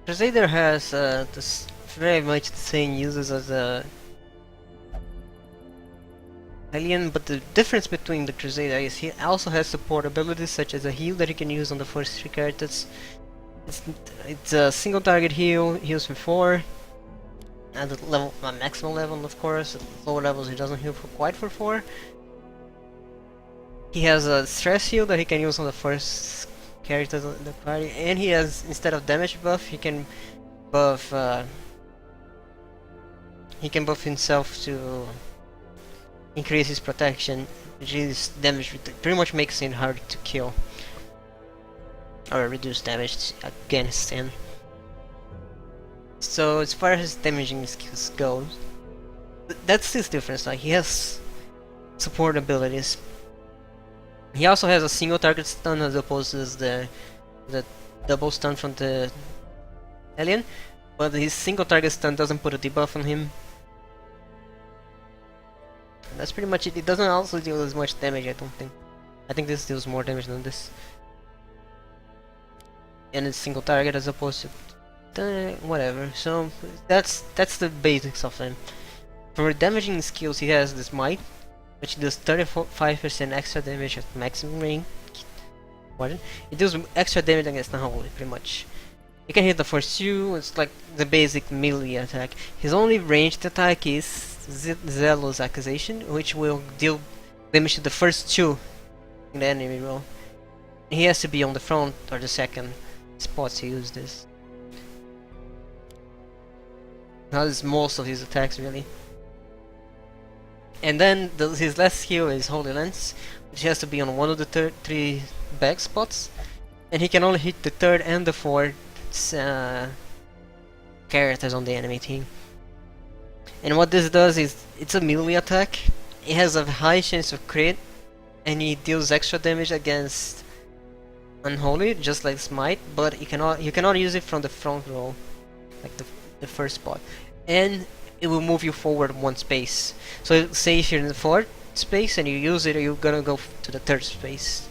Crusader has this very much the same uses as Alien, but the difference between the Crusader is he also has support abilities such as a heal that he can use on the first 3 characters. It's, it's a single target heal, heals for 4. At the level, maximum level, of course. At lower levels, he doesn't heal for quite for 4. He has a stress heal that he can use on the first characters in the party, and he has, instead of damage buff, he can buff himself to increase his protection, which is damage. Pretty much makes him hard to kill or reduce damage against him. So as far as damaging skills goes, that's his difference. Like, he has support abilities. He also has a single target stun as opposed to the double stun from the alien, but his single target stun doesn't put a debuff on him. And that's pretty much it. It doesn't also deal as much damage, I don't think. I think this deals more damage than this. And it's single target as opposed to whatever. So that's the basics of him. For damaging skills, he has this might, which does 35% extra damage at maximum range. It does extra damage against unholy, pretty much. You can hit the first 2, it's like the basic melee attack. His only ranged attack is Zealous Accusation, which will deal damage to the first 2 in the enemy roll. He has to be on the front or the second spot to use this. That is most of his attacks, really. And then his last skill is Holy Lance, which has to be on one of the 3 back spots, and he can only hit the 3rd and the 4th characters on the enemy team. And what this does is, it's a melee attack, it has a high chance of crit, and he deals extra damage against Unholy, just like Smite, but you cannot use it from the front row, like the first spot. And it will move you forward 1 space. So say if you're in the 4th space and you use it, you're gonna go to the 3rd space.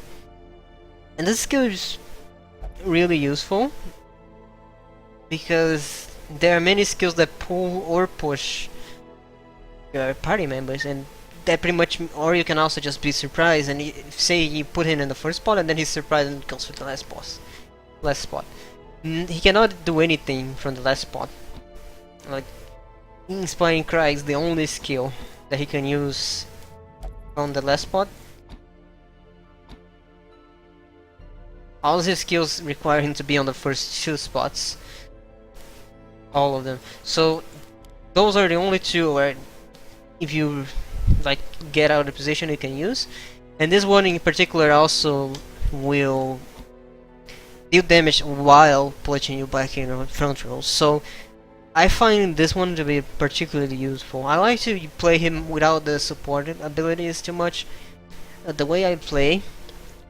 And this skill is really useful because there are many skills that pull or push your party members, and that pretty much, or you can also just be surprised and say you put him in the first spot and then he's surprised and goes for the last spot. He cannot do anything from the last spot. Like, Inspiring Cry is the only skill that he can use on the last spot. All his skills require him to be on the first 2 spots. All of them. So those are the only 2 where if you like get out of position you can use. And this one in particular also will deal damage while pushing you back in the front row. So I find this one to be particularly useful. I like to play him without the support abilities too much. The way I play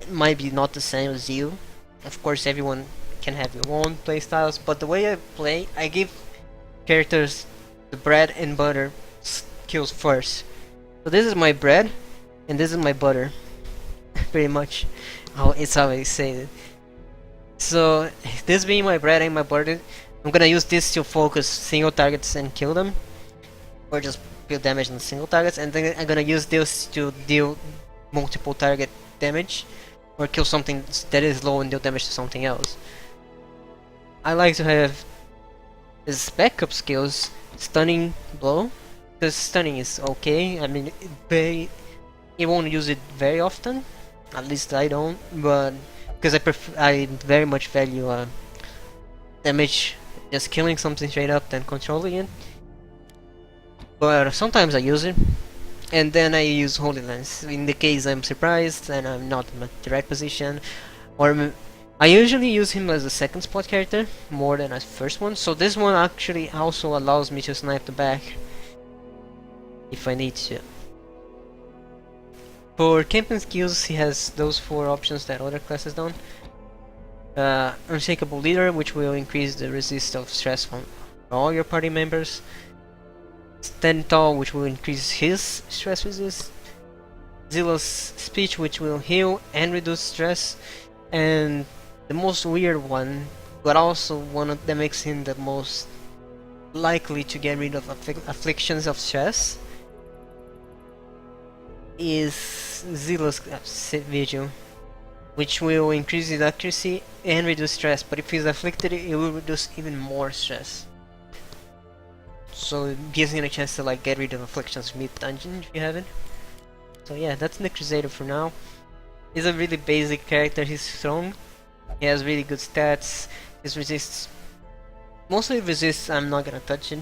might be not the same as you. Of course, everyone can have your own playstyles, but the way I play, I give characters the bread and butter skills first. So this is my bread, and this is my butter. Pretty much, it's how I say it. So this being my bread and my butter, I'm gonna use this to focus single targets and kill them, or just deal damage on single targets, and then I'm gonna use this to deal multiple target damage, or kill something that is low and deal damage to something else. I like to have his backup skills, Stunning Blow, because stunning is okay. I mean, you won't use it very often, at least I don't, but because I very much value damage, just killing something straight up than controlling it. But sometimes I use it, and then I use Holy Lance in the case I'm surprised and I'm not in my direct position, or I usually use him as a second spot character more than as first one. So this one actually also allows me to snipe the back if I need to. For camping skills, he has those 4 options that other classes don't. Unshakable Leader, which will increase the resist of stress from all your party members. Stand Tall, which will increase his stress resist. Zealous Speech, which will heal and reduce stress. And the most weird one, but also one that makes him the most likely to get rid of afflictions of stress is Zealous Vigil, which will increase his accuracy and reduce stress, but if he's afflicted it will reduce even more stress. So it gives him a chance to like get rid of afflictions mid-dungeon if you haven't. So yeah, that's the Crusader for now. He's a really basic character, he's strong, he has really good stats, his resists, mostly resists, I'm not gonna touch it.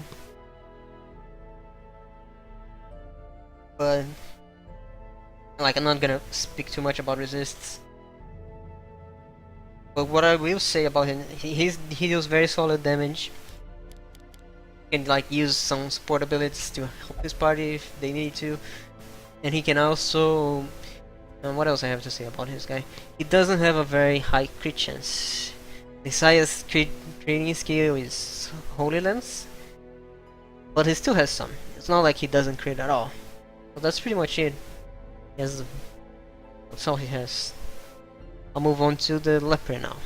But like I'm not gonna speak too much about resists. But what I will say about him, he deals very solid damage. He can like use some support abilities to help his party if they need to. And he can also... what else I have to say about this guy? He doesn't have a very high crit chance. His highest training skill is Holy Lance, but he still has some. It's not like he doesn't crit at all. So that's pretty much it. That's all he has. I'll move on to the Leper now.